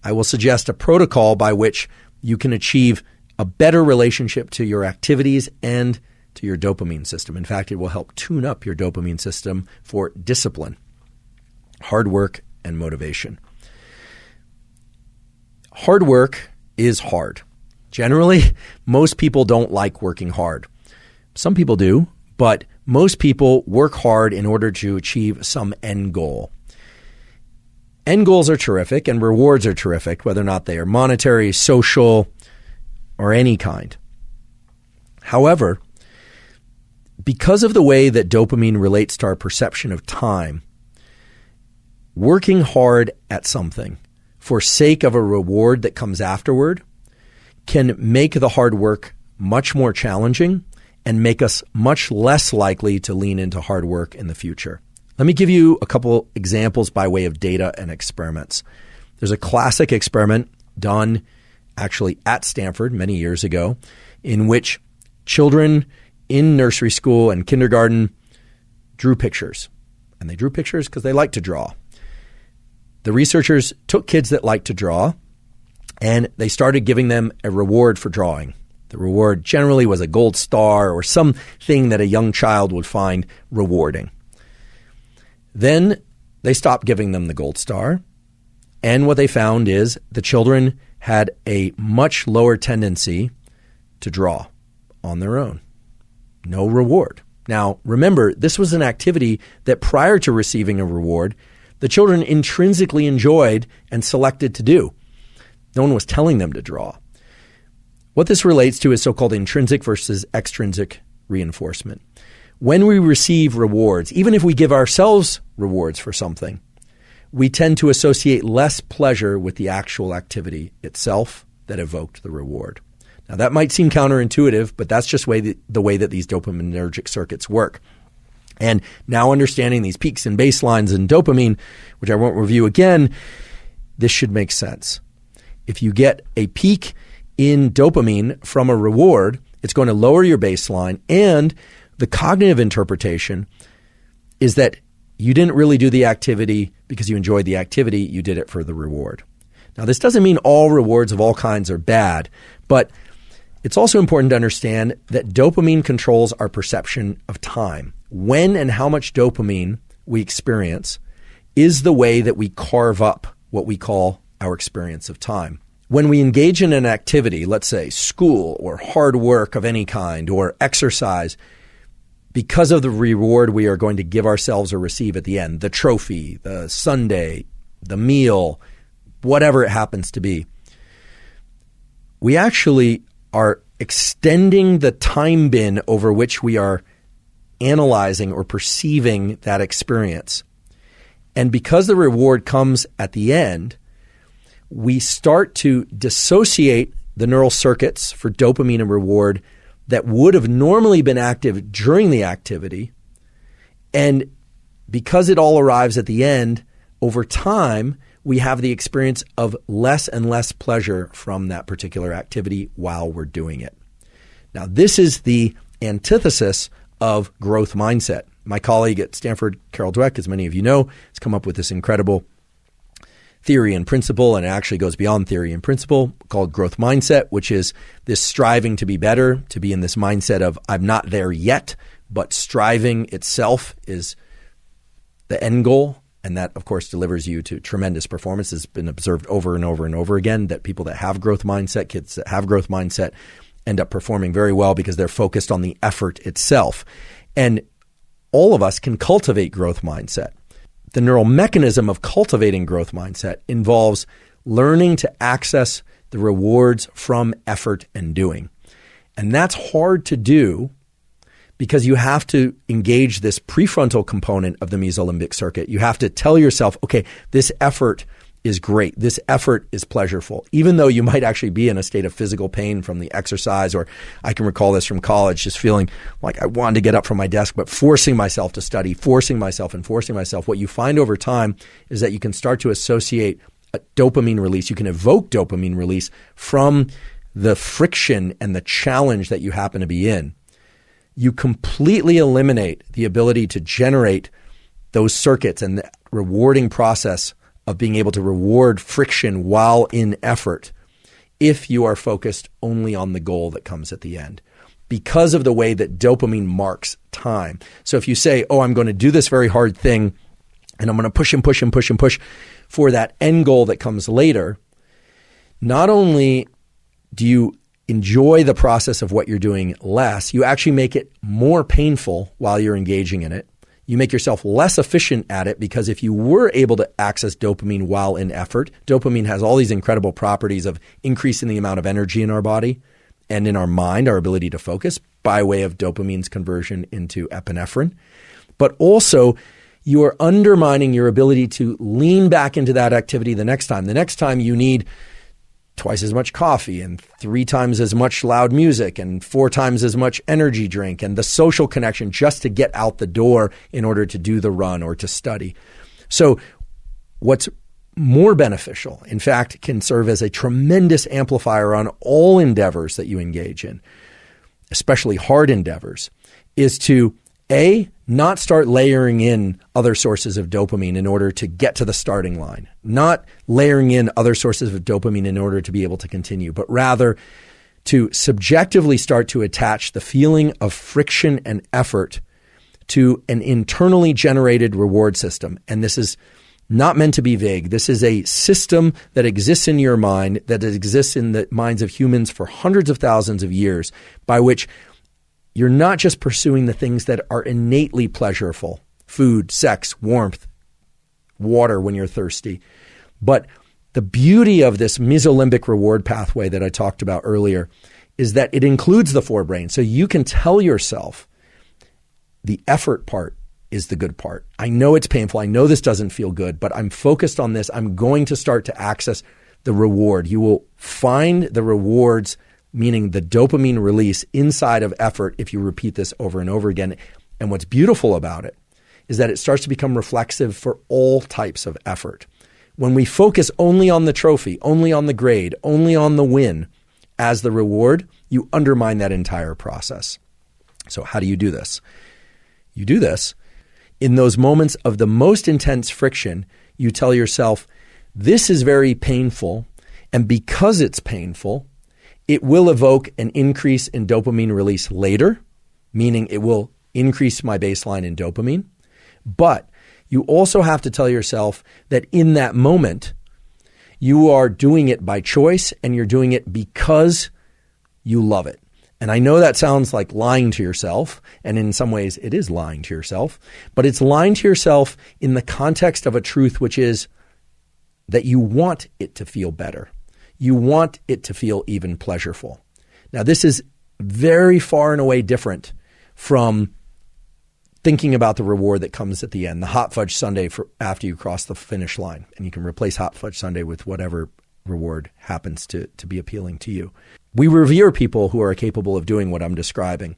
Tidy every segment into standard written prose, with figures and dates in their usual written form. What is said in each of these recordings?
I will suggest a protocol by which you can achieve a better relationship to your activities and to your dopamine system. In fact, it will help tune up your dopamine system for discipline, hard work, and motivation. Hard work is hard. Generally, most people don't like working hard. Some people do, but most people work hard in order to achieve some end goal. End goals are terrific and rewards are terrific, whether or not they are monetary, social, or any kind. However, because of the way that dopamine relates to our perception of time, working hard at something for sake of a reward that comes afterward can make the hard work much more challenging and make us much less likely to lean into hard work in the future. Let me give you a couple examples by way of data and experiments. There's a classic experiment done actually at Stanford many years ago in which children in nursery school and kindergarten drew pictures. And they drew pictures because they like to draw. The researchers took kids that like to draw and they started giving them a reward for drawing. The reward generally was a gold star or something that a young child would find rewarding. Then they stopped giving them the gold star. And what they found is the children had a much lower tendency to draw on their own. No reward. Now, remember, this was an activity that prior to receiving a reward, the children intrinsically enjoyed and selected to do. No one was telling them to draw. What this relates to is so-called intrinsic versus extrinsic reinforcement. When we receive rewards, even if we give ourselves rewards for something, we tend to associate less pleasure with the actual activity itself that evoked the reward. Now, that might seem counterintuitive, but that's just the way that these dopaminergic circuits work. And now understanding these peaks and baselines in dopamine, which I won't review again, this should make sense. If you get a peak in dopamine from a reward, it's going to lower your baseline, and the cognitive interpretation is that you didn't really do the activity because you enjoyed the activity, you did it for the reward. Now, this doesn't mean all rewards of all kinds are bad, but it's also important to understand that dopamine controls our perception of time. When and how much dopamine we experience is the way that we carve up what we call our experience of time. When we engage in an activity, let's say school or hard work of any kind or exercise, because of the reward we are going to give ourselves or receive at the end, the trophy, the sundae, the meal, whatever it happens to be, we actually are extending the time bin over which we are analyzing or perceiving that experience. And because the reward comes at the end, we start to dissociate the neural circuits for dopamine and reward that would have normally been active during the activity. And because it all arrives at the end, over time, we have the experience of less and less pleasure from that particular activity while we're doing it. Now, this is the antithesis of growth mindset. My colleague at Stanford, Carol Dweck, as many of you know, has come up with this incredible theory and principle, and it actually goes beyond theory and principle, called growth mindset, which is this striving to be better, to be in this mindset of I'm not there yet, but striving itself is the end goal. And that, of course, delivers you to tremendous performance. It's been observed over and over and over again that people that have growth mindset, kids that have growth mindset, end up performing very well because they're focused on the effort itself. And all of us can cultivate growth mindset. The neural mechanism of cultivating growth mindset involves learning to access the rewards from effort and doing. And that's hard to do because you have to engage this prefrontal component of the mesolimbic circuit. You have to tell yourself, okay, this effort is great. This effort is pleasurable, even though you might actually be in a state of physical pain from the exercise. Or I can recall this from college, just feeling like I wanted to get up from my desk, but forcing myself to study, forcing myself. What you find over time is that you can start to associate a dopamine release. You can evoke dopamine release from the friction and the challenge that you happen to be in. You completely eliminate the ability to generate those circuits and the rewarding process of being able to reward friction while in effort if you are focused only on the goal that comes at the end, because of the way that dopamine marks time. So if you say, oh, I'm going to do this very hard thing and I'm going to push and push and push and push for that end goal that comes later, not only do you enjoy the process of what you're doing less, you actually make it more painful while you're engaging in it. You make yourself less efficient at it, because if you were able to access dopamine while in effort, dopamine has all these incredible properties of increasing the amount of energy in our body and in our mind, our ability to focus by way of dopamine's conversion into epinephrine. But also, you are undermining your ability to lean back into that activity the next time. The next time you need twice as much coffee and 3 times as much loud music and 4 times as much energy drink and the social connection just to get out the door in order to do the run or to study. So what's more beneficial, in fact, can serve as a tremendous amplifier on all endeavors that you engage in, especially hard endeavors, is to not start layering in other sources of dopamine in order to get to the starting line, not layering in other sources of dopamine in order to be able to continue, but rather to subjectively start to attach the feeling of friction and effort to an internally generated reward system. And this is not meant to be vague. This is a system that exists in your mind, that exists in the minds of humans for hundreds of thousands of years, by which you're not just pursuing the things that are innately pleasurable, food, sex, warmth, water when you're thirsty. But the beauty of this mesolimbic reward pathway that I talked about earlier is that it includes the forebrain. So you can tell yourself the effort part is the good part. I know it's painful. I know this doesn't feel good, but I'm focused on this. I'm going to start to access the reward. You will find the rewards, meaning the dopamine release inside of effort, if you repeat this over and over again. And what's beautiful about it is that it starts to become reflexive for all types of effort. When we focus only on the trophy, only on the grade, only on the win as the reward, you undermine that entire process. So how do you do this? You do this in those moments of the most intense friction. You tell yourself, this is very painful, and because it's painful, it will evoke an increase in dopamine release later, meaning it will increase my baseline in dopamine. But you also have to tell yourself that in that moment, you are doing it by choice and you're doing it because you love it. And I know that sounds like lying to yourself, and in some ways it is lying to yourself, but it's lying to yourself in the context of a truth, which is that you want it to feel better. You want it to feel even pleasurable. Now, this is very far and away different from thinking about the reward that comes at the end, the hot fudge sundae for after you cross the finish line. And you can replace hot fudge sundae with whatever reward happens to be appealing to you. We revere people who are capable of doing what I'm describing.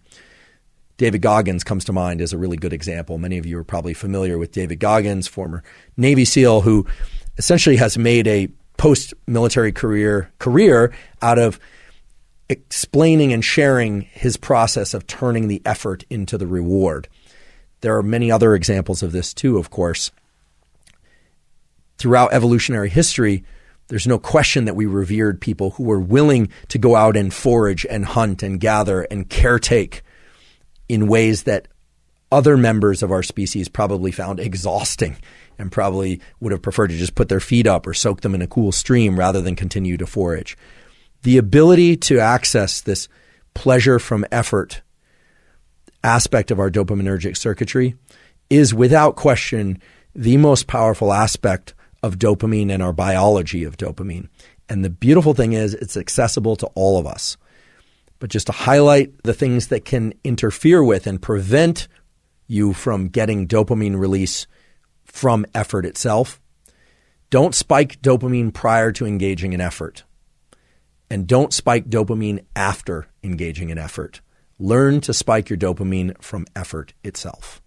David Goggins comes to mind as a really good example. Many of you are probably familiar with David Goggins, former Navy SEAL, who essentially has made a post-military career out of explaining and sharing his process of turning the effort into the reward. There are many other examples of this too, of course. Throughout evolutionary history, there's no question that we revered people who were willing to go out and forage and hunt and gather and caretake in ways that other members of our species probably found exhausting and probably would have preferred to just put their feet up or soak them in a cool stream rather than continue to forage. The ability to access this pleasure from effort aspect of our dopaminergic circuitry is without question the most powerful aspect of dopamine and our biology of dopamine. And the beautiful thing is it's accessible to all of us. But just to highlight the things that can interfere with and prevent you from getting dopamine release from effort itself, don't spike dopamine prior to engaging in effort. And don't spike dopamine after engaging in effort. Learn to spike your dopamine from effort itself.